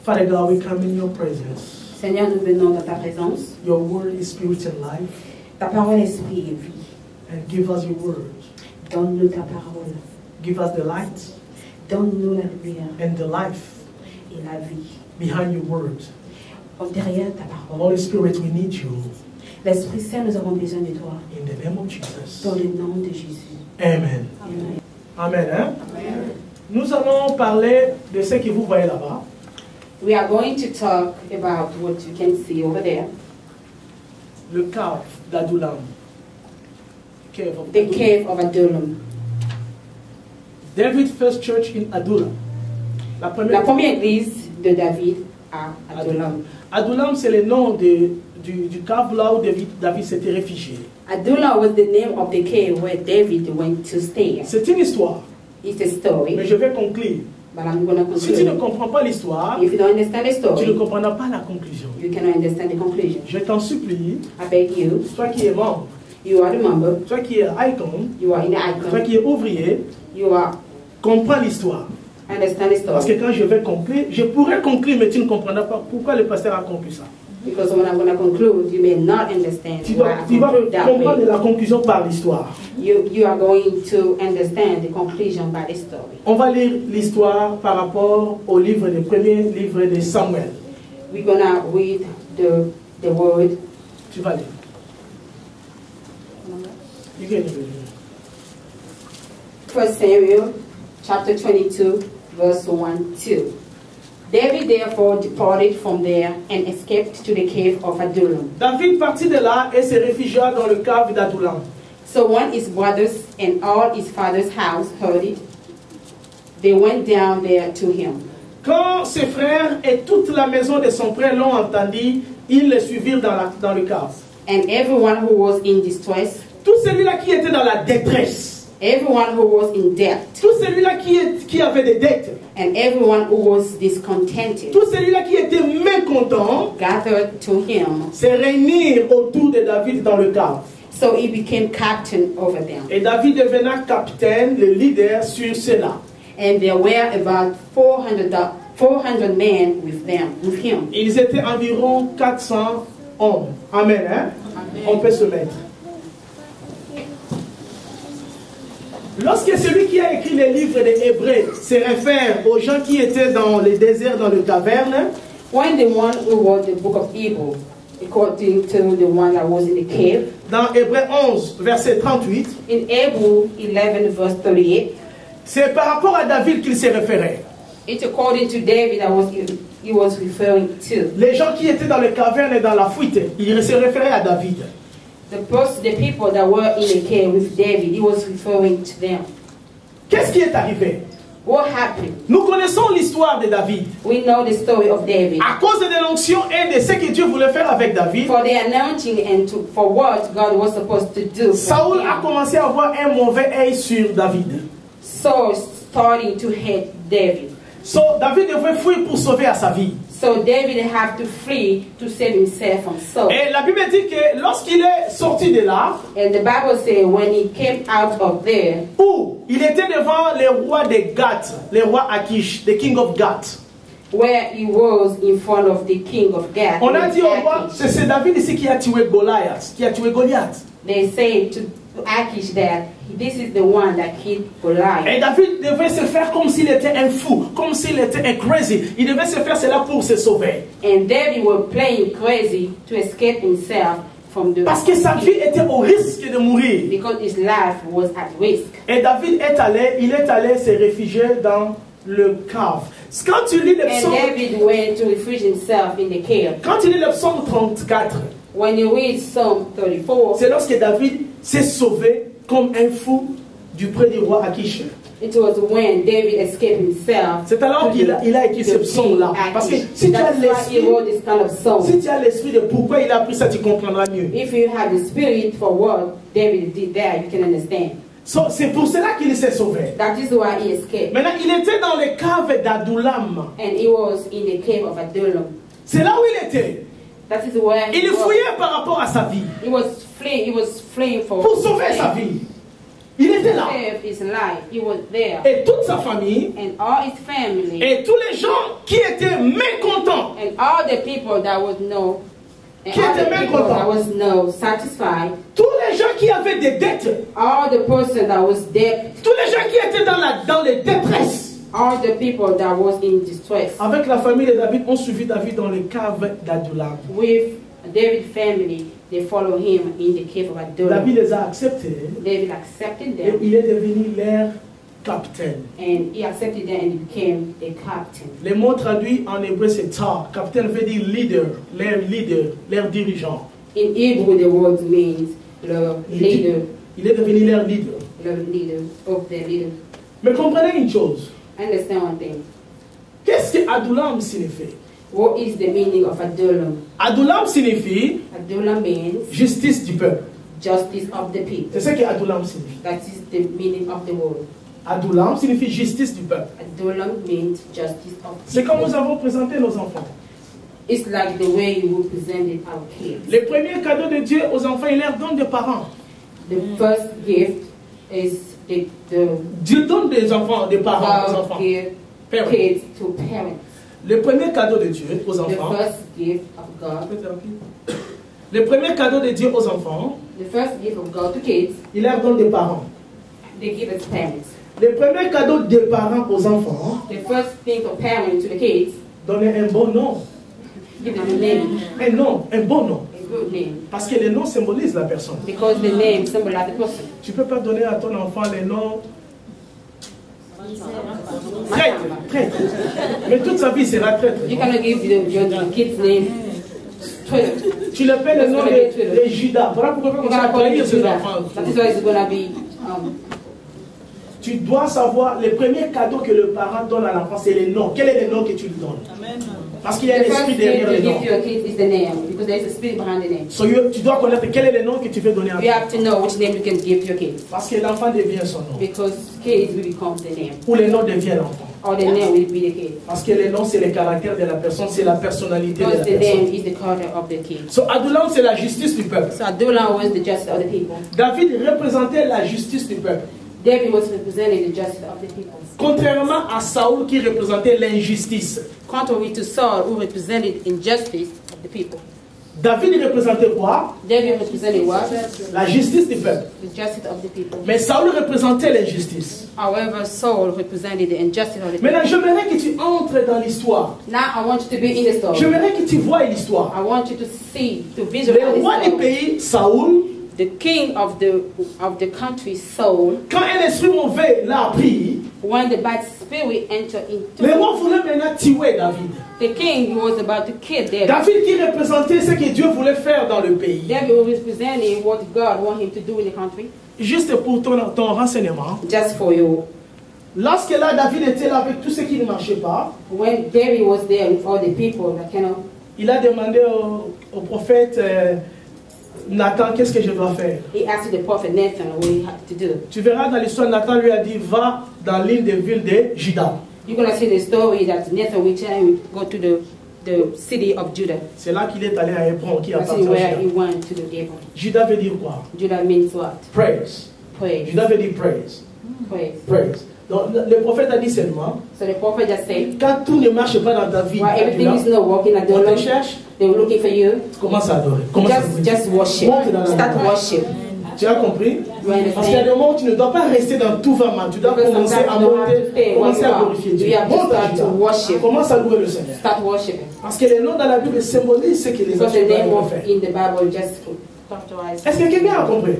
Father God, we come in your presence. Seigneur, nous venons dans ta présence. Your word is spirit and life. Ta parole est esprit et vie. And give us your word. Donne-nous ta parole. Give us the light. Donne-nous la lumière. And the life. Et la vie. Behind your word. Derrière ta parole. Holy Spirit, we need you. L'Esprit Saint, nous avons besoin de toi. In the name of Jesus. Dans le nom de Jésus. Amen. Amen. Amen. Hein? Amen. Nous allons parler de ce que vous voyez là-bas. We are going to talk about what you can see over there. Le cave d'Adullam. The cave of Adullam. David first church in Adullam. La première église de David à Adullam. Adullam, c'est le nom du cave là où David s'était réfugié. Adullam was the name of the cave where David went to stay. C'est une histoire. It's a story. Mais je vais conclure. But I'm going to conclude. Si tu ne comprends pas l'histoire, if you don't understand the story, tu ne comprendras pas la conclusion. You cannot understand the conclusion. Je t'en supplie, I beg you, toi qui es membre, you are the member, toi qui es icon, you are in the icon, toi qui es ouvrier, you are comprends l'histoire. Understand the story. Parce que quand je vais conclure, je pourrais conclure, mais tu ne comprendras pas pourquoi le pasteur a conclu ça. Because when I'm going to conclude, you may not understand. Tu vas comprendre la conclusion par l'histoire. You are going to understand the conclusion by the story. On va lire l'histoire par rapport au livre des premiers livres de Samuel. We're going to read the word. Tu vas lire. You can read. 1 Samuel chapter 22 verse 1-2. David therefore departed from there and escaped to the cave of Adullam. David partit de là et se réfugia dans le cave d'Adullam. So when his brothers and all his father's house heard it, they went down there to him. Quand ses frères et toute la maison de son frère l'ont entendu, ils le suivirent dans le cave. And everyone who was in distress, tout celui-là qui était dans la détresse, everyone who was in debt, tout celui-là qui avait des dettes, and everyone who was discontented, tout celui-là qui était mécontent, gathered to him, se réunirent autour de David dans le cave. So he became captain over them. Et David devena capitaine, le leader sur cela. And there were about 400 men with him. Ils étaient environ 400 hommes. Amen, hein? Amen. On peut se mettre. Lorsque celui qui a écrit les livres des Hébreux se réfère aux gens qui étaient dans le désert, dans le caverne, when the one who wrote the book of Hebrew, according to the one that was in the cave, dans Hébreux 11, verset 38, in Hebrew 11, verse 38, c'est par rapport à David qu'il se référait. It's according to David that he was referring to. Les gens qui étaient dans le caverne et dans la fuite, ils se référaient à David. The people that were in the cave with David, he was referring to them. Qu'est-ce qui est arrivé? What happened? Nous connaissons l'histoire de David. We know the story of David. À cause de l'onction et de ce que Dieu voulait faire avec David, for the anointing and for what God was supposed to do. Saül a commencé à avoir un mauvais œil sur David. Saul starting to hate David. So David devait fuir pour sauver à sa vie. So David had to flee to save himself from Saul. Et la Bible dit que lorsqu'il est sorti de là, and the Bible says when he came out of there, où il était devant le roi de Gath, le roi Akish, the king of Gath. Where he was in front of the king of Gath. On a dit au roi, c'est David ici qui a tué Goliath, qui a tué Goliath. They say to Akish that this is the one that killed Goliath. Et David devait se faire comme s'il était un fou, comme s'il était un crazy. Il devait se faire cela pour se sauver. And David was playing crazy to escape himself from the Parce que sa vie était au risque de mourir. because his life was at risk. Et David il est allé se réfugier dans le cave. Quand tu lis le And psaume, David went to refuge himself in the cave. quand tu lis le psaume 34, When you read Psalm 34, c'est lorsque David s'est sauvé comme un fou du près du roi Akish. it was when David escaped himself. C'est alors qu'il a écrit ce psaume-là. Parce que si tu as That's why he wrote this kind of song. si tu as l'esprit de pourquoi il a pris ça, tu comprendras mieux. If you have the spirit for what David did there, you can understand. C'est pour cela qu'il s'est sauvé. That is why he escaped. Maintenant, il était dans les caves d'Adullam. And he was in the cave of Adullam. C'est là où il était. That is where Il he was. fouillait par rapport à sa vie. He was fleeing for Pour sauver sa vie. Il était là. save his life. He was there. Et toute sa famille. And all his family. Et tous les gens qui étaient mécontents. And all the people that was no. And Qui all étaient the people mécontents. that was no satisfied. Tous les gens qui avaient des dettes. All the person that was dead. Tous les gens qui étaient dans les détresses. All the people that was in distress. Avec la famille de David, ont suivi David dans les caves d'Adullam. With David's family, they follow him in the cave of Adullam. David les a acceptés. David accepted Et them. il est devenu leur capitaine. And he accepted them and he became a captain. Les mots traduits en hébreu c'est tar. Capitaine veut dire leader, leur dirigeant. In Hebrew, the word means the leader Il est devenu leur leader. of the leader. Mais comprenez une chose. Understand one thing. Qu'est-ce que Adullam signifie? What is the meaning of Adullam? Adullam signifie Adullam means justice du peuple. justice of the people. C'est ce que Adullam signifie. That is the meaning of the word. Adullam signifie justice du peuple. Adullam means justice of C'est comme nous people. avons présenté nos enfants. It's like the way you represented our kids. Les premiers cadeaux de Dieu aux enfants, il leur donne des parents. The first gift is the Dieu donne des enfants, des parents aux God enfants. give Parents. kids to parents. Le premier cadeau de Dieu aux The enfants. first gift of God. Le premier cadeau de Dieu aux enfants, The first gift of God to kids, il leur donne des parents. they give as parents. Le premier cadeau des parents aux enfants, The first thing of parents to the kids, donner un bon nom. give them a name, Un nom, un bon nom. a good name. Parce que le nom symbolise la personne. Because the name symbolizes the person. Tu ne peux pas donner à ton enfant les noms traître. Mais toute sa vie sera traître. You cannot give your kid's name Twitter. Tu l'appelles le nom de Judas. Voilà pourquoi You on va cannot call trahir it ses Judah. enfants. That is why it's going to be. Tu dois savoir, le premier cadeau que le parent donne à l'enfant, c'est le nom. Quel est le nom que tu lui donnes? Parce qu'il y a The first l'esprit thing derrière you le nom. give to your kids is the name, because there is a spirit behind the name. So tu dois connaître quel est le nom que tu veux donner à You l'enfant. have to know which name you can give to your kids, Parce que l'enfant devient son nom. because kids will become the name, Ou le nom devient l'enfant. or the name will be the kid. Parce que le nom, c'est le caractère de la personne, c'est la personnalité de Because la the name personne. is the character of the kid. So Adullam, c'est la justice du peuple. So Adullam was the justice of the people. David représentait la justice du peuple. David was representing the justice of the people. Contrairement à Saoul qui représentait l'injustice. Contrary to Saul, who represented injustice of the people. David représentait quoi? David represented what? La justice du peuple. The justice of the people. Mais Saoul représentait l'injustice. However, Saul represented the injustice of the people. Maintenant, j'aimerais que tu entres dans l'histoire. Now I want you to be in the story. J'aimerais que tu vois l'histoire. I want you to see, to visualize Le roi the du story. pays, Saoul, The king of the country, Saul, quand un esprit mauvais l'a pris, when the bad spirit entered into le roi voulait maintenant tuer David. the king, was about to kill David. David qui représentait ce que Dieu voulait faire dans le pays. David was representing what God wanted him to do in the country. Juste pour ton renseignement, Just for you, lorsque là David était là avec tout ce qui ne marchait pas, when David was there with all the people that cannot, il a demandé au prophète Nathan, qu'est-ce que je dois faire? he asked the prophet Nathan what he had to do. Tu verras dans l'histoire, Nathan lui a dit, va dans l'île de ville de Juda. You're going to see the story that Nathan will tell him to go to the city of Judah. C'est là qu'il est allé à Hébron, qui That's appartient à where he Juda. went to the Hebron. Juda veut dire quoi? Judah means what? Praise. Praise. Juda veut dire praise. Praise. Praise. Donc le prophète a dit seulement, So the prophet just said, quand tout ne marche pas dans ta vie, while everything is not working at the on te Lord, cherche, they were looking for you. commence à adorer. Commence à adorer. Just worship. Monte dans la Start louange. worship. Tu as compris? You understand? Parce qu'il y a des moments où tu ne dois pas rester dans tout va mal. Tu dois Because commencer sometimes à you don't have to monter, stay commencer where you à are. glorifier Dieu. You have to Monte à start Juda. to worship. Commence à louer le Seigneur. Start worshiping. Parce que les noms dans la Bible symbolisent ce que les Because the enfants name doivent of faire. in the Bible just Est-ce que quelqu'un a compris?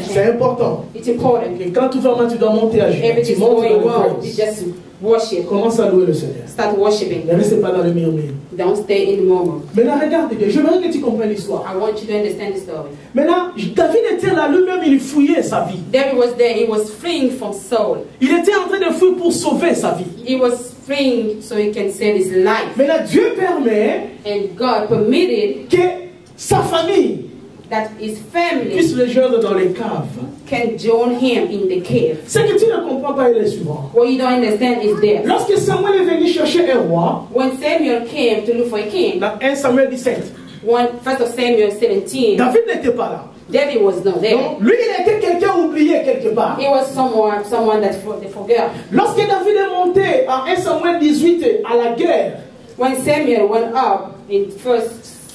C'est important. It's important. Et quand tout va mal, tu dois monter à genoux. Tu Everything's montes dans going le well. praise. You just worship. Commence à louer le Seigneur. Start worshiping. Ne restez pas dans le murmure. Don't stay in the moment. Maintenant, regarde bien. J'aimerais que tu comprennes l'histoire. I want you to understand the story. Maintenant, David était là, lui-même, il fouillait sa vie. David was there. He was fleeing from Saul. Il était en train de fuir pour sauver sa vie. He was fleeing so he can save his life. Maintenant, Dieu permet And God permitted que sa famille that his family puisse le joindre dans les caves. can join him in the cave. Ce que tu ne comprends pas est le suivant. What you don't understand is this. Lorsque Samuel est venu chercher un roi, When Samuel came to look for a king, dans 1 Samuel 17, 1 Samuel 17, David n'était pas là. David was not there. Donc, lui, il était quelqu'un oublié quelque part. He was someone that they forgot. Lorsque David est monté en 1 Samuel 18 à la guerre, When Samuel went up in 1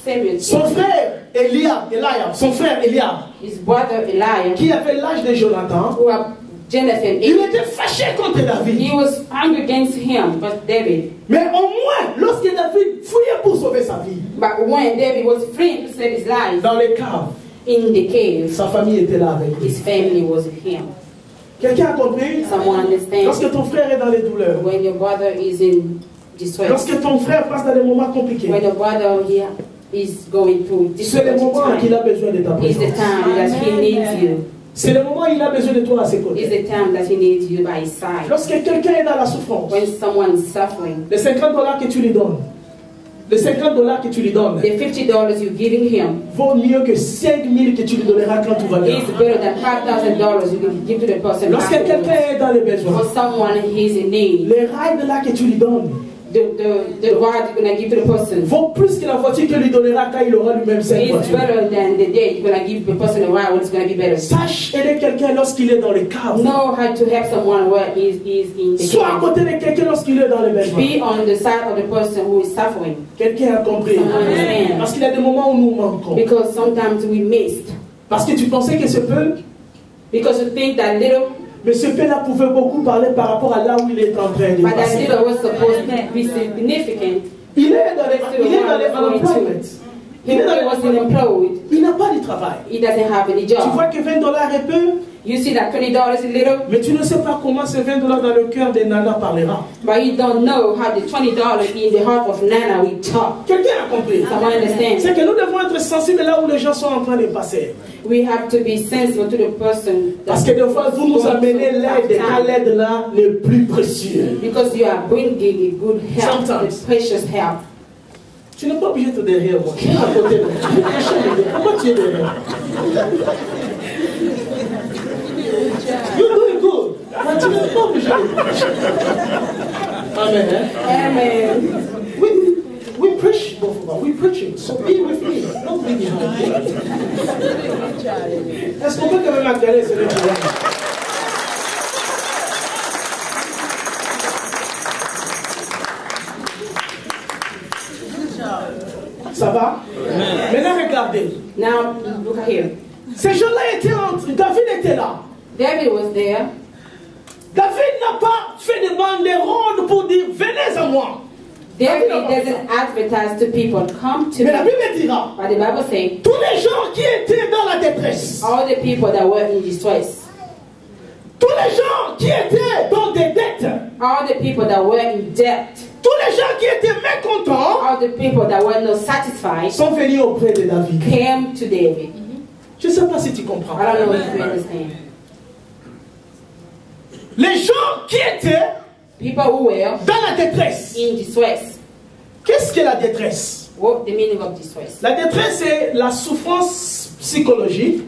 Samuel, son frère Eliab, son frère Eliab, his brother Eliab, qui avait l'âge de Jonathan, who had Jonathan, il était fâché contre David. he was angry against him, but David. Mais au moins, lorsque David fouillait pour sauver sa vie, But when David was free to save his life dans les caves, in the cave, sa famille était là avec lui. his family was with him. Quelqu'un a compris? Someone understands? Lorsque ton frère est dans les douleurs, When your brother is in distress, lorsque ton frère passe dans des moments compliqués, when your brother here is going through c'est le moment difficult qu'il time, a besoin de ta is the présence. time that he needs you. C'est le moment où il a besoin de toi à ses Is côtés. the time that he needs you by his side. Lorsque quelqu'un est dans la souffrance, When someone is suffering, les $50 que tu lui donnes, les $50 que tu lui donnes, the $50 you're giving him vaut mieux que 5 000 que tu lui donneras quand tout va bien. is better than $5,000 you can give to the person Lorsque quelqu'un afterwards. est dans les besoins, For someone he's in need, les rides là que tu lui donnes the ride you're gonna give to the person vaut plus que la voiture que lui donnera quand il aura lui-même 5 is voitures. better than the day you're gonna give the person a ride when it's gonna be better. Sache aider quelqu'un lorsqu'il est dans les caves. Know how to help someone where he is in the Sois à cave. côté de quelqu'un lorsqu'il est dans les besoins. Be on the side of the person who is suffering. Quelqu'un a compris. Amen. Parce qu'il y a des moments où nous manquons. Because sometimes we missed. Parce que tu pensais que ce peu, Because you think that little, mais ce peu-là pouvait beaucoup parler par rapport à là où il est en train de but that passer. little was supposed to be significant. Il est dans les unemployment. He was unemployed. Il n'a pas de travail. He doesn't have any Tu job. vois que $20 est peu, You see that $20 is little, mais tu ne sais pas comment ces $20 dans le cœur de Nana parlera. but you don't know how the $20 in the heart of Nana will talk. Quelqu'un a compris. Someone understands? C'est que nous devons être sensibles là où les gens sont en train de passer. We have to be sensible to the person. Parce que des fois, vous nous amenez l'aide, quand l'aide là, le plus précieux. Because you are bringing a good help, Sometimes. a precious help. Tu n'es pas obligé d'être derrière moi. Tu es à côté de moi. Pourquoi tu es derrière? You're doing good. Mais tu n'es pas obligé. Amen. Amen. We preach, both of us. We preaching. So be with me. Don't be behind me. Est-ce qu'on peut quand même accélérer ce livre-là? Ça va? Maintenant, regardez. Now, look here. Ces gens-là étaient entre. David était là. David was there. David n'a pas fait de banderoles pour dire venez à moi. David doesn't advertise to people, come to Mais la me. Bible dira But the Bible says, tous les gens qui étaient dans la détresse, all the people that were in distress, tous les gens qui étaient dans des dettes, all the people that were in debt, tous les gens qui étaient mécontents all the people that were not satisfied sont venus auprès de David. came to David. Je ne sais pas si tu comprends. I don't know if you understand. Les gens qui étaient People who were dans la détresse. in distress. Qu'est-ce que la détresse? What the meaning of distress? La détresse, c'est la souffrance psychologique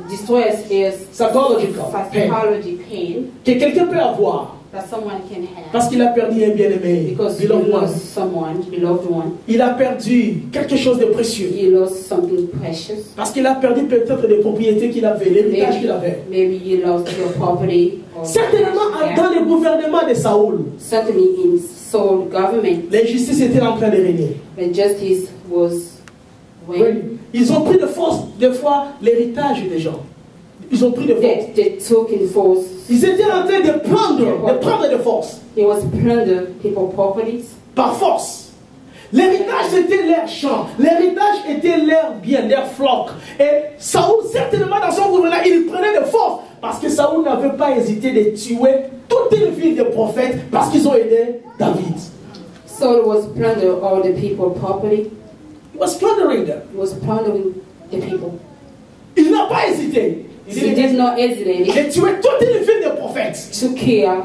Distress is Psychological psychology pain que quelqu'un peut avoir that someone can have parce qu'il a perdu un bien-aimé. because Il you a- lost someone, beloved one. Il a perdu quelque chose de précieux. You lost something precious. Parce qu'il a perdu peut-être des propriétés qu'il avait, l'héritage qu'il avait. Maybe you lost your property. Or Certainement, dans le gouvernement de Saoul, certainly in Saul government, l'injustice était en train de régner. the justice was when Ils ont pris de force, des fois, l'héritage des gens. Ils ont pris de force. they took in force. Ils étaient en train de prendre de force. It was plunder people's properties. Par force. L'héritage était leur champ, l'héritage était leur bien, leur floc. Et Saoul, certainement dans son gouvernement, il prenait de force parce que Saoul n'avait pas hésité de tuer toute une ville de prophètes parce qu'ils ont aidé David. Saul was plundering all the people properly. He was plundering them. He was plundering the people. Il n'a pas hésité. He did not hesitate de tuer toute une ville de prophètes to kill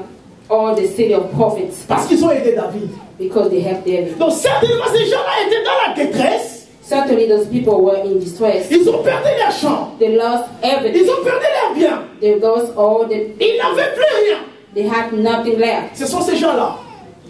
all the city of prophets parce qu'ils ont aidé David. because they helped David. Donc certainement ces gens-là étaient dans la détresse. Certainly those people were in distress. Ils ont perdu leur champ. They lost everything. Ils ont perdu leur bien. They lost all the. Ils n'avaient plus rien. They had nothing left. Ce sont ces gens-là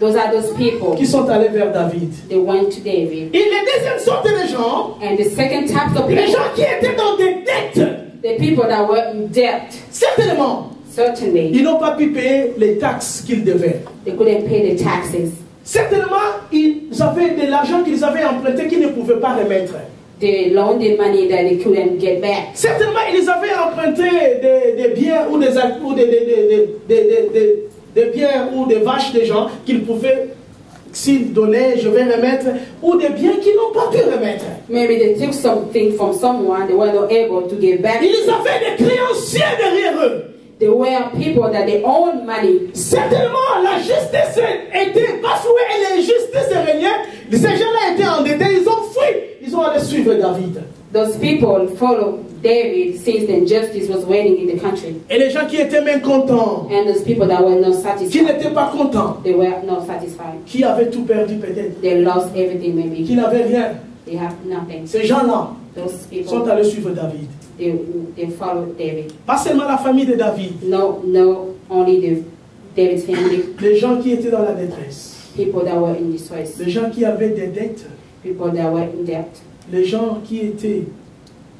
Those are those people. qui sont allés vers David. They went to David. Et les deuxièmes sortes de gens, And the second type of les people, gens qui étaient dans des dettes, the people that were in debt, certainement, certainly ils n'ont pas pu payer les taxes qu'ils devaient. they couldn't pay the taxes. Certainement, ils avaient de l'argent qu'ils avaient emprunté qu'ils ne pouvaient pas remettre. They loaned the money that they couldn't get back. Certainement, ils avaient emprunté des biens ou des biens ou des vaches des gens qu'ils pouvaient, s'ils donnaient, je vais remettre, ou des biens qu'ils n'ont pas pu remettre. Maybe they took something from someone they were not able to give back. Ils avaient des créanciers derrière eux. They were people that they owned money. Certainement, la justice était bafouée et l'injustice régnait. Ces gens-là étaient endettés, ils ont fui. Ils ont allé suivre David. Those people followed David since the injustice was reigning in the country. Et les gens qui étaient mécontents, And those people that were not qui satisfied, n'étaient pas contents, they were not satisfied. qui avaient tout perdu peut-être, They lost everything qui maybe. n'avaient rien, They have nothing. ces gens-là Those sont people, allés suivre David. they followed David. Pas seulement la famille de David, No, only David's family, les gens qui étaient dans la détresse, people that were in distress, les gens qui avaient des dettes, people that were in debt, les gens qui étaient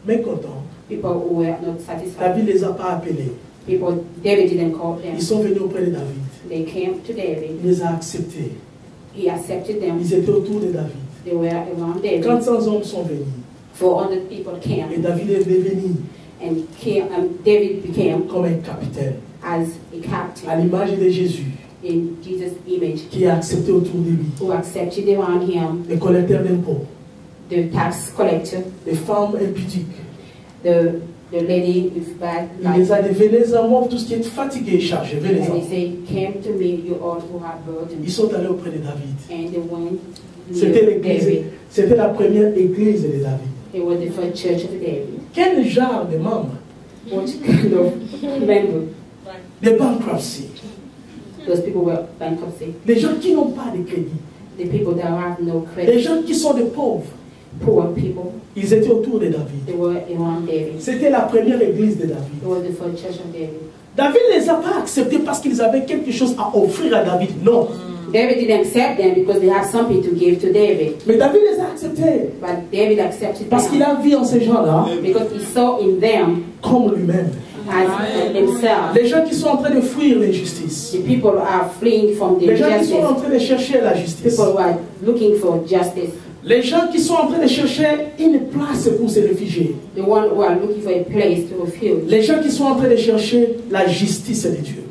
mécontents. people who were not satisfied. David ne les a pas appelés. People, David didn't call them. Ils sont venus auprès de David. They came to David. Il les a acceptés. He accepted them. Ils étaient autour de David. They were around David. 400 hommes sont venus. 400 people Et came, David est devenu and David became comme un capitaine, as a à captain l'image de Jésus, in Jesus' image, qui est accepté autour de lui. who accepted around him Les collecteurs d'impôts, the tax collector, les femmes impudiques. the lady with bad Il les life. a dit, venez à moi, tout ce qui est fatigué et chargé, And venez-en. he said, "Came to me, you all who have Ils burdens." sont allés auprès de David. And they went C'était near l'église, David. c'était la première église de David. It was the first church of David. Quel genre de membres? What kind of member? Des bankruptcy. Those people were bankruptcy. Les gens qui n'ont pas de crédit. The people that have no Les credit, gens qui sont des pauvres. poor people, Ils étaient autour de David. they were around David. C'était la première église de David. It was the first church of David. David ne les a pas acceptés parce qu'ils avaient quelque chose à offrir à David. Non. David didn't accept them because they have something to give to David. Mais David les a acceptés But David accepted parce qu'il them a vu en ces gens-là because he saw in them comme lui-même. as himself. Les gens qui sont en train de fuir l'injustice. The people who are fleeing from the Les gens qui sont en justice. train de chercher la justice. People who are looking for justice. Les gens qui sont en train de chercher une place pour se réfugier. The one who are looking for a place to refuge. Les gens qui sont en train de chercher la justice de Dieu.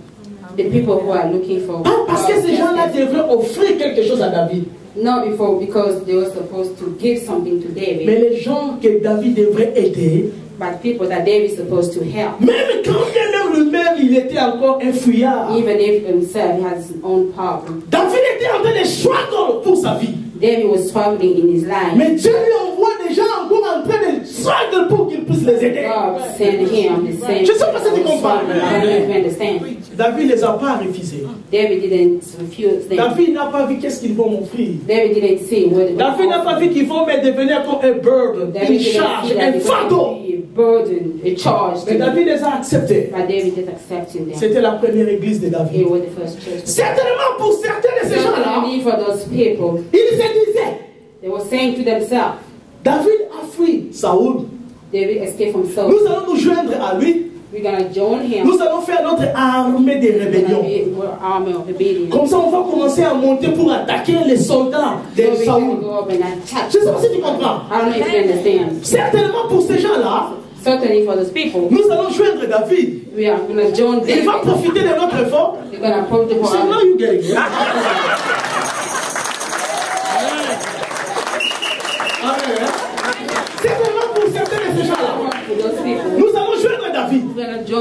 The people who are looking for Pas parce que ces gens-là justice. devraient offrir quelque chose à David. Not because they were supposed to give something to David. Mais les gens que David devrait aider, But people that David is supposed to help. même quand bien même lui-même il était encore un fuyard. Even if himself has his own problem. David était en train de struggle pour sa vie. David was struggling in his life. Mais Dieu lui envoie des gens encore en train de struggle pour qu'il puisse les aider. God sent him the same. Je sais pas si tu comprends. I don't know if you understand. David ne les a pas refusés. David didn't refuse them. David n'a pas vu qu'est-ce qu'ils vont m'offrir. David didn't see what it David n'a pas vu qu'ils vont me devenir comme un burden, David une didn't charge, see that un it was fardeau. going to be a burden, a charge. Mais David les a acceptés. But David just accepted them. C'était la première église de It David. was the first church. Certainement pour certains de ces gens-là, Certainly for those people, ils se disaient, they were saying to themselves, David a fui Saoul. David escaped from Saul. Nous allons nous joindre à lui. We're going to join him. Nous allons faire notre armée de We're going rébellion. to be we're army of rebellion. Comme ça, on va commencer à monter pour attaquer les soldats de So we can Saoul. go up and attack. Je sais pas si tu comprends. I don't know if you understand. Certainement pour ces gens-là, Certainly for those people, nous allons joindre David. we are going to join Il them. va profiter de notre effort. We're going to approach the So now power. you getting it.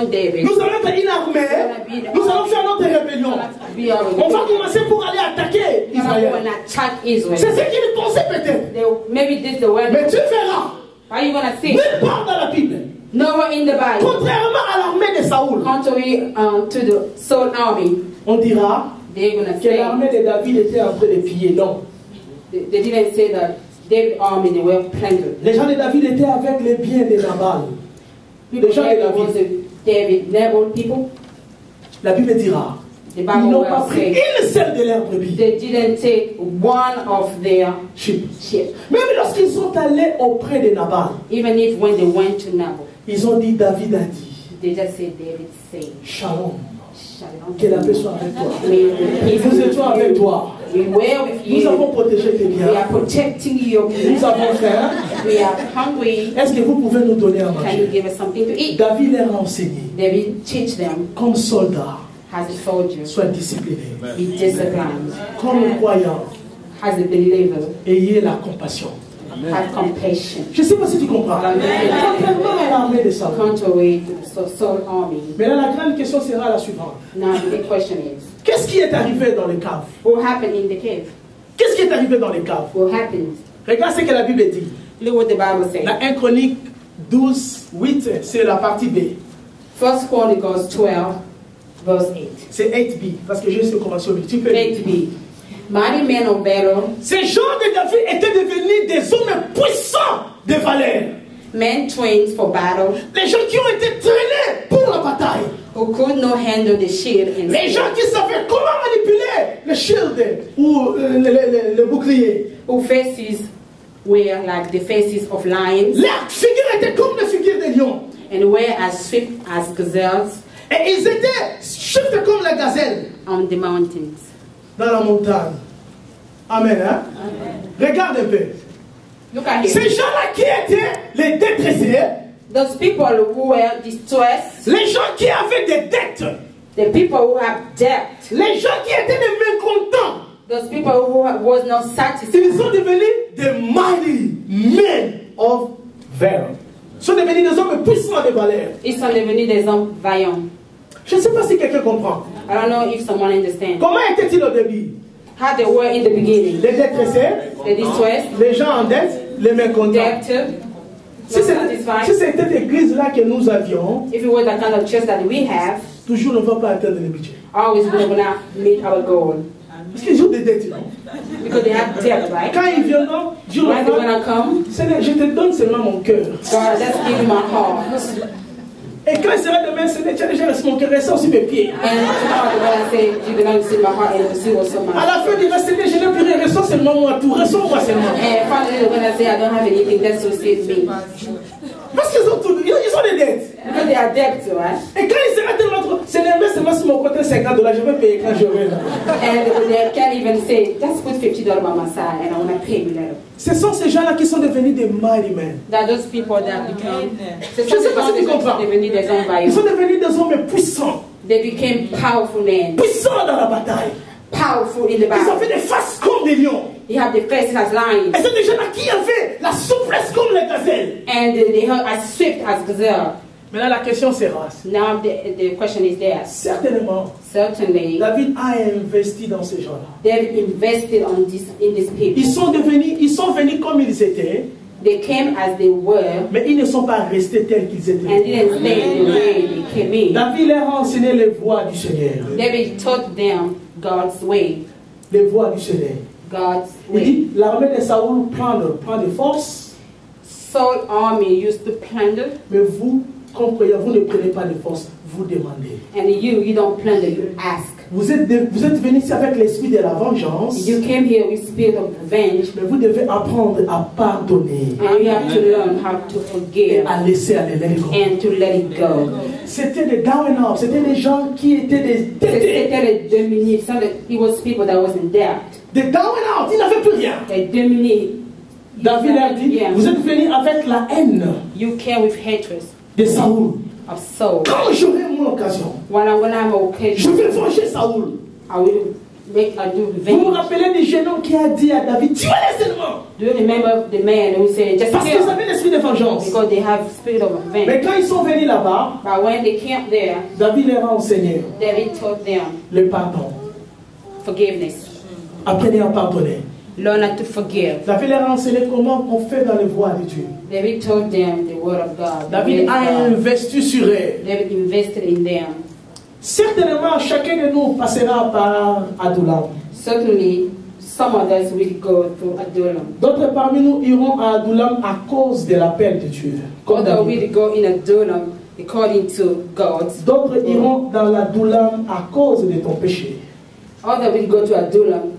anoint David. Nous allons être une armée. Nous allons faire notre rébellion. On va commencer pour aller attaquer Israël. C'est ce qu'ils pensaient peut-être. Maybe this is the way. Mais tu verras. Are you gonna see? Nulle part dans la Bible. Nowhere in the Bible. Contrairement à l'armée de Saoul. Contrary to the Saul army. On dira They're gonna que say l'armée de David était en train de piller. Non. they didn't say that David army they were plundered. Les gens de David étaient avec les biens de Nabal. Les gens de David. David, Nabal people. La Bible dira. The Ils Bible n'ont pas will pris say une seule de leurs brebis. they didn't take one of their Sheep. sheep. Même lorsqu'ils sont allés auprès de Nabal, Even if when they went to Nabal, ils ont dit, David a dit, they just say David say, Shalom, Shalom. que la paix soit avec toi. May the Nous peace étions avec toi. be well with Nous avons you. protégé tes We biens. are protecting your Nous peace. avons faim. We are hungry. Est-ce que vous pouvez nous donner à Can you manger? give us something to eat? David leur a enseigné, David teach them comme soldat, as a soldier, sois discipliné. be disciplined. Comme croyant, As a believer, ayez la compassion. have compassion. Je ne sais pas si tu comprends. Contrairement à l'armée de Saul. Contrary to the Saul army. Mais là, la grande question sera la suivante. Now the big question is, Qu'est-ce qui est arrivé dans les caves? what happened in the cave? Qu'est-ce qui est arrivé dans les caves? What happened? Regarde ce que la Bible dit. Look what the Bible says. La 1 Chronique 12, 8, c'est la partie B. 1 Chronicles 12, verse 8. C'est 8b, parce que j'ai ce commencement. Tu peux lire. 8b. Mighty men of battle, Ces gens de David étaient devenus des hommes puissants de valeur. men trained for battle, Les gens qui ont été traînés pour la bataille. who could not handle the shield and Les gens spear, qui savaient comment manipuler le shield ou le bouclier. whose faces were like the faces of lions, Leurs figures étaient comme les figures des lions. and were as swift as gazelles Et ils étaient swift comme la gazelle on the mountains. dans la montagne. Amen. Hein? Regarde un peu. Look at Ces here. gens-là qui étaient les détressés, Those people who were distressed, les gens qui avaient des dettes, the people who have debt, les gens qui étaient des mécontents, those people who was not satisfied, ils sont devenus des mighty men of valor. Ils sont devenus des hommes puissants de valeur. ils sont devenus des hommes vaillants. Je ne sais pas si quelqu'un comprend. I don't know if someone understands. Comment était-il au début? How they were in the beginning. Les détressés, The distressed, les gens en dette, les mécontents. debt, Si not c'était satisfied. cette église-là que nous avions, If it was the kind of church that we have, toujours on ne va pas atteindre le budget. always we're gonna meet our goal. Parce qu'ils ont des dettes, non? Because they have debt, right? Quand ils viendront, Dieu When they're va gonna come, Seigneur, je te donne seulement mon cœur. God, let's give you my heart. Et quand il sera demain, Seigneur, tu as déjà reçu mon cœur, reste aussi mes pieds. And tomorrow they're gonna say, you're gonna receive my heart and receive also À my. la fin, il dira, Seigneur, je n'ai plus rien, reçois seulement moi tout, reçois moi seulement. And finally they're gonna say, I don't have anything, let's receive me. Parce qu'ils ont tout, ils ont des dettes. Because they are debt, right? Et quand il sera tellement trop, Seigneur, mets seulement sur mon côté $50, je vais payer quand j'aurai là. And they can't even say, just put $50 by my side and I wanna pay you later. Ce sont ces gens-là qui sont devenus des mighty men. That those people that become, Je ne sais pas si tu comprends. devenus des hommes Ils sont vaillants. devenus des hommes puissants. They became powerful men, Puissants dans la bataille. powerful in the Ils battle. avaient des faces comme des lions. They have the faces as lions, Et c'est des gens-là qui avaient la souplesse comme les gazelles. and they are as swift as gazelle. Maintenant, la question sera, Now the question is there. certainement, Certainly, David a investi dans ces gens-là. they've invested in these people. Ils sont venus comme ils étaient, They came as they were mais ils ne sont pas restés tels qu'ils and étaient. didn't stay the way they came in. David leur a enseigné les voies du Seigneur. David taught them God's way. Les voies du Seigneur. God's Il way. dit, l'armée de Saoul prend de force, Saul army used to plunder, mais vous, comme croyants, vous ne prenez pas de force, vous demandez. and you don't plunder, you ask. Vous êtes venus ici avec l'esprit de la vengeance, You came here with spirit of revenge, mais vous devez apprendre à pardonner and you have to learn how to et forgive à laisser aller les go. and to let it go. C'était des down and out, c'était des gens qui étaient des détés. C'était les démunis. So it was people that was in debt. Des down and out, ils n'avaient plus rien. Les démunis. David a dit, Yeah. vous êtes venus avec la haine You came with hatred de Saoul. of Saul. Quand j'aurai mon occasion, When I'm je occasion, vais venger Saoul. I will make a do Vous vous revenge. rappelez du jeune homme qui a dit à David, tuez les ennemis. Do you remember the man who said, just Parce qu'ils kill? avaient l'esprit de vengeance. Because they have spirit of Mais revenge. quand ils sont venus là-bas, But when they came there, David leur a enseigné David taught them le pardon. forgiveness. Apprenez à pardonner. Learn how to forgive. David leur a enseigné comment on fait dans les voies de Dieu. David told them the word of God. the David will of a God. investi sur eux. David invested in them. Certainement, chacun de nous passera par Adullam. Certainly, some of us will go through Adullam. D'autres parmi nous iront à Adullam à cause de l'appel de Dieu. Comme Others David. will go in Adullam according to God. D'autres iront dans l'Adullam à cause de ton péché. Others will go to Adullam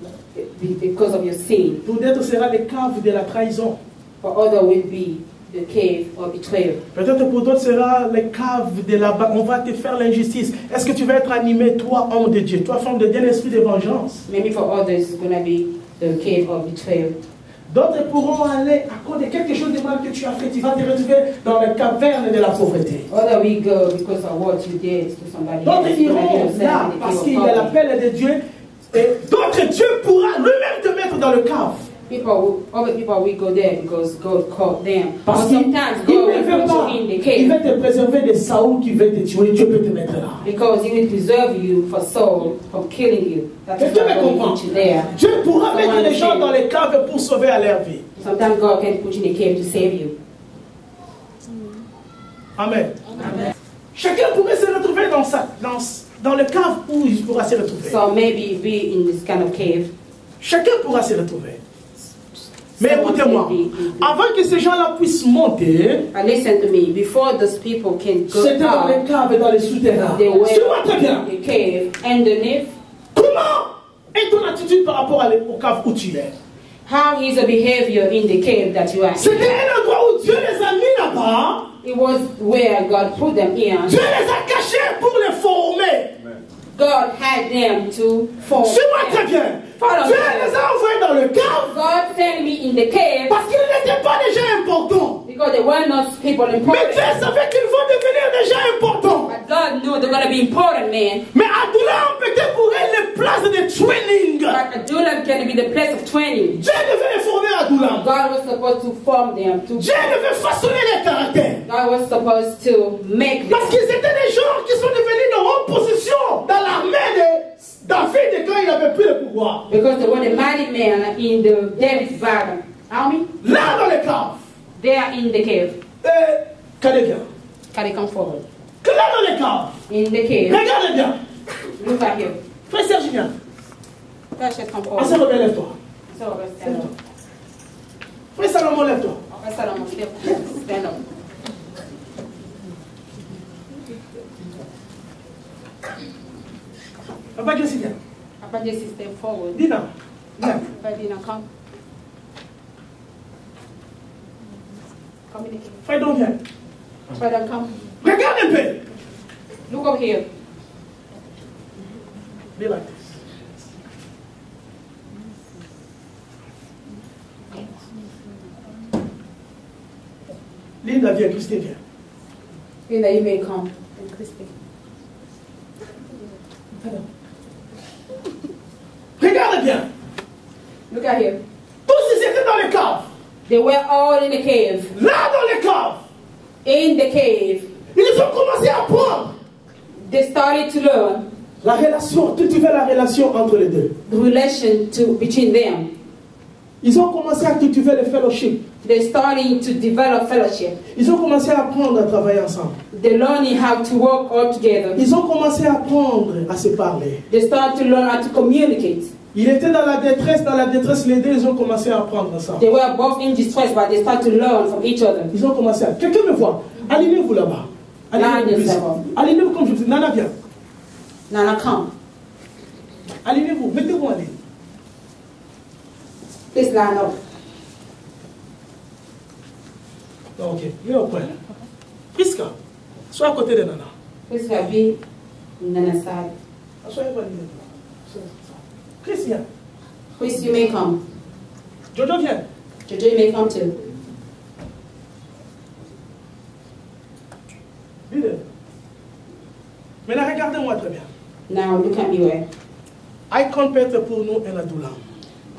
because of your sin. Pour d'autres, ce sera les caves de la trahison. For others will be the cave of betrayal. Peut-être pour d'autres, ce sera les caves de là-bas. On va te faire l'injustice. Est-ce que tu vas être animé, toi, homme de Dieu, toi, femme de Dieu, l'esprit de vengeance? Maybe for others, it's going to be the cave of betrayal. D'autres pourront aller à cause de quelque chose de mal que tu as fait. Tu vas te retrouver dans les cavernes de la pauvreté. Others will go because of what you did to somebody D'autres else. iront là parce qu'il y a l'appel de Dieu. Et d'autres, Dieu pourra lui-même te mettre dans le cave. Other people will go there because God called them. Parce But qu'il sometimes il God ne will veut put pas. you in the Il cave va te préserver de Saoul qui veut te tuer. Dieu peut te mettre là. because He will preserve you for Saul from killing you. That's Quelqu'un why me God will comprend. put you there. Dieu pourra Someone mettre les gens say- dans les caves pour sauver à leur vie. Sometimes God can put you in a cave to save you. Amen. Chacun pourrait se retrouver dans le cave où il pourra se retrouver. So maybe be in this kind of cave. Chacun pourra se retrouver. Mais Someone écoutez-moi, can be- avant que ces gens-là puissent monter, And listen to me. Before those people can go c'était dans les out, caves et dans les souterrains. they were Suis-moi très bien. in the cave underneath. Comment est ton attitude par rapport au cave où tu es? How is the behavior in the cave that you are in? C'était un endroit où Dieu les a mis là-bas. It was where God put them in. Dieu les a cachés pour les former. God had them to form. Suis-moi très bien. Follow Dieu me. les a envoyés dans le cave God sent me in the cave parce qu'ils n'étaient pas des gens importants. because they were not people Mais important. Dieu savait qu'ils vont devenir des gens importants. But God knew they're going to be important, man. Mais Adullam était pour elle les places de training. But Adullam can be the place of training. Dieu devait les former à Adullam. God was supposed to form them. Dieu devait façonner les caractères. God was supposed to make them. Parce qu'ils étaient des gens qui sont devenus de haute position dans l'armée de David quand il avait pris le pouvoir. Because they were the mighty men in the David's army. Là dans les caves. They are in the cave. Regardez bien. Can they come forward? Là dans les caves. In the cave. Regardez bien. Look at here. Frère Serge, viens. God should come Assez forward. rebelle, lève-toi. So let's stand up. Frère Salomon, lève-toi. Let's stand up. Papa Jesse, viens. Papa just step forward. Dina, viens. Papa Dina, come. Come in the cave. Frère Don, viens. Father, come. Regarde un peu. Look up here. Be like this. Linda, viens. Christine, viens. In that you may come. And Christy. Regarde bien. Look at here. Tous ils étaient dans les caves. They were all in the cave. Là dans les caves. In the cave. Ils ont commencé à apprendre They started to learn la relation, cultiver la relation entre les deux. the relation between them. Ils ont commencé à cultiver le fellowship. They're starting to develop fellowship. Ils ont commencé à apprendre à travailler ensemble. They're learning how to work all together. Ils ont commencé à apprendre à se parler. They start to learn how to communicate. Ils étaient dans la détresse, les deux, ils ont commencé à apprendre ensemble. They were both in distress, but they start to learn from each other. Ils ont commencé à... Quelqu'un me voit. Alignez-vous là-bas. Alignez-vous ici. Alignez-vous comme je vous dis. Nana, viens. Nana, come. Alignez-vous. Mettez-vous en ligne. Please line up. Ok. Viens au coin. Prisca, sois à côté de Nana. Please be Nana's side. Soyez pas ligne. Chris, viens. Chris, you may come. Jojo, viens. Jojo, you may come too. Leader. Maintenant, regardez-moi très bien. Now look at me where. Icon peut être pour nous un adulam.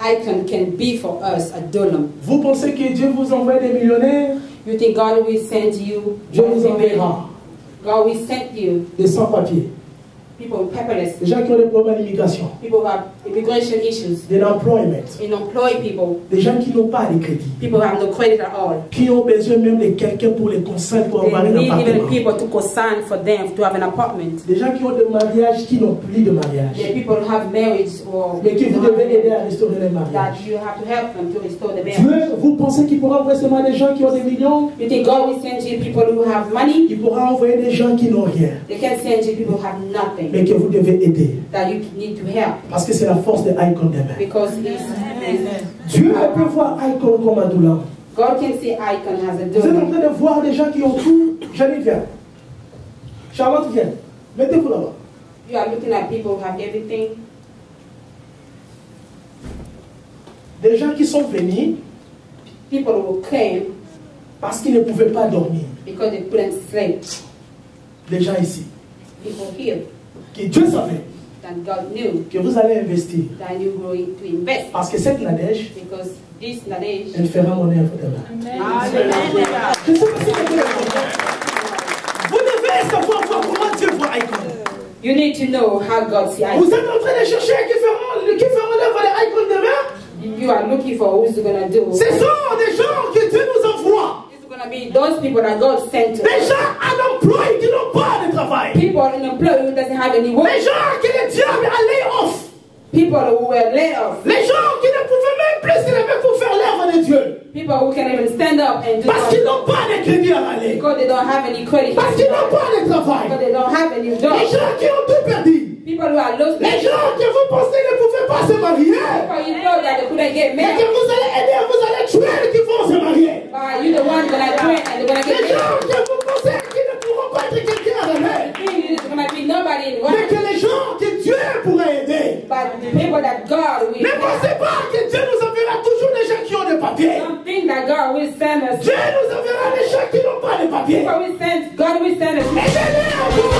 Icon can be for us a dulam. Vous pensez que Dieu vous envoie des millionnaires? You think God will send you? Dieu vous enverra God will send you des sans-papiers, people paperless, des gens qui ont des problèmes d'immigration, people who have immigration issues, de l'employment, unemployed people, des gens qui n'ont pas de crédit, people who have no credit at all. qui ont besoin même de quelqu'un pour les conseils pour avoir They un need even appartement. people to co-sign for them to have an apartment. Des gens qui ont des mariages qui n'ont plus de mariage, There are people who have marriage or mais qui vous devez aider à restaurer les that mariages. you have to help them to restore the marriage. Dieu, vous pensez qu'il pourra envoyer seulement des gens qui ont des millions? You think God will send you people who have money? Il pourra envoyer des gens qui n'ont rien, They can send you people who have nothing mais que vous devez aider. that you need to help Parce que c'est la force de Icon demain. because Dieu peut voir Icon comme adulam. God can see Icon as a Vous êtes en donor. train de voir des gens qui ont tout. Janine, viens. Charlotte, viens. Mettez-vous là-bas. You are looking at people who have everything. Des gens qui sont venus People who came parce qu'ils ne pouvaient pas dormir. because they couldn't sleep. Des gens ici. People here Que Dieu savait that God knew que vous allez investir. that you were going to invest Parce que cette Nadège, because this knowledge. elle fera monnaie à votre main. Je sais pas si vous comprenez. Vous devez savoir comment Dieu voit Icon. You need to know how God sees Vous Icon. êtes en train de chercher qui feront l'œuvre de Icon demain. You are looking for who's gonna do. Ce sont des gens que Dieu nous envoie. It's gonna be those people that God sent to. Des gens unemployés qui n'ont pas de travail. People unemployed who doesn't have any work. Les gens que le diable a lay off. People who were laid off. Les gens qui ne pouvaient même plus se lever pour faire l'œuvre de Dieu. People who can't even stand up and do Parce qu'ils something n'ont pas de crédit à l'aller. because they don't have any credit. Parce qu'ils n'ont pas de travail. Because they don't have any Les job. gens qui ont tout perdu. People who are lost. Les gens que vous pensez ne pouvaient pas se marier. People you know that they couldn't get Mais que married. vous allez aider, vous allez tuer les qui vont se marier. But you the one gonna do it and they're gonna get Les gens married. que vous pensez qui ne pourront pas être quelqu'un à l'aller. There's gonna be nobody in the Mais world. que les gens que Dieu pourrait aider. But the people that God will Ne pensez pas que Dieu nous enverra toujours des gens qui ont des papiers. don't think that God will send us. Dieu nous enverra des gens qui n'ont pas de papiers. People will send, God will send us. Aidez-les à avoir